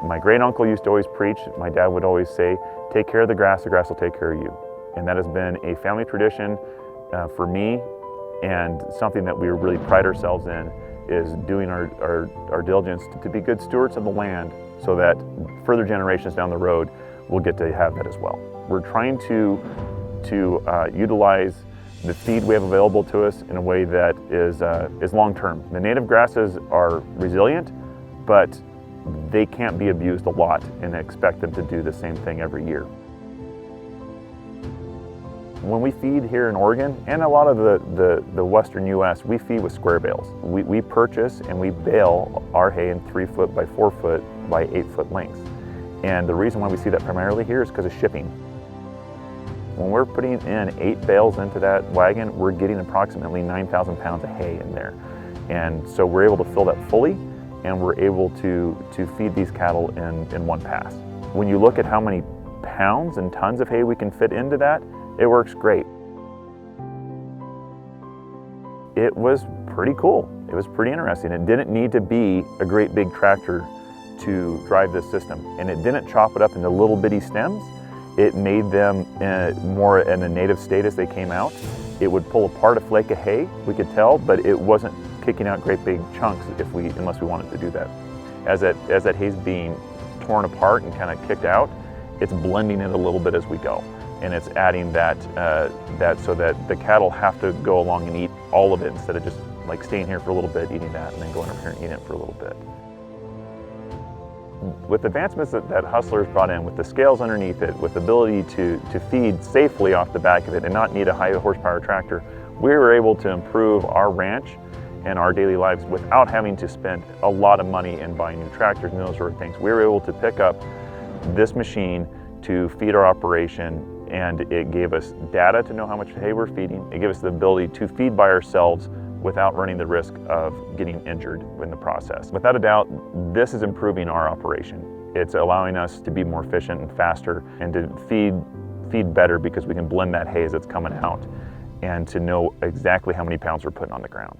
My great uncle used to always preach, my dad would always say, take care of the grass will take care of you. And that has been a family tradition for me, and something that we really pride ourselves in is doing our diligence to be good stewards of the land so that further generations down the road will get to have that as well. We're trying to utilize the feed we have available to us in a way that is long-term. The native grasses are resilient, but they can't be abused a lot and expect them to do the same thing every year. When we feed here in Oregon and a lot of the western US, we feed with square bales. We purchase and we bale our hay in 3 foot by 4 foot by 8 foot lengths. And the reason why we see that primarily here is because of shipping. When we're putting in 8 bales into that wagon, we're getting approximately 9,000 pounds of hay in there. And so we're able to fill that fully, and we're able to feed these cattle in one pass. When you look at how many pounds and tons of hay we can fit into that, it works great. It was pretty cool. It was pretty interesting. It didn't need to be a great big tractor to drive this system, and it didn't chop it up into little bitty stems. It made them more in a native state as they came out. It would pull apart a flake of hay, we could tell, but it wasn't kicking out great big chunks unless we wanted to do that. As that hay's being torn apart and kind of kicked out, it's blending it a little bit as we go. And it's adding that so that the cattle have to go along and eat all of it instead of just like staying here for a little bit, eating that, and then going over here and eating it for a little bit. With advancements that Hustler's brought in, with the scales underneath it, with the ability to feed safely off the back of it and not need a high horsepower tractor, we were able to improve our ranch and our daily lives without having to spend a lot of money in buying new tractors and those sort of things. We were able to pick up this machine to feed our operation, and it gave us data to know how much hay we're feeding. It gave us the ability to feed by ourselves without running the risk of getting injured in the process. Without a doubt, this is improving our operation. It's allowing us to be more efficient and faster, and to feed better because we can blend that hay as it's coming out, and to know exactly how many pounds we're putting on the ground.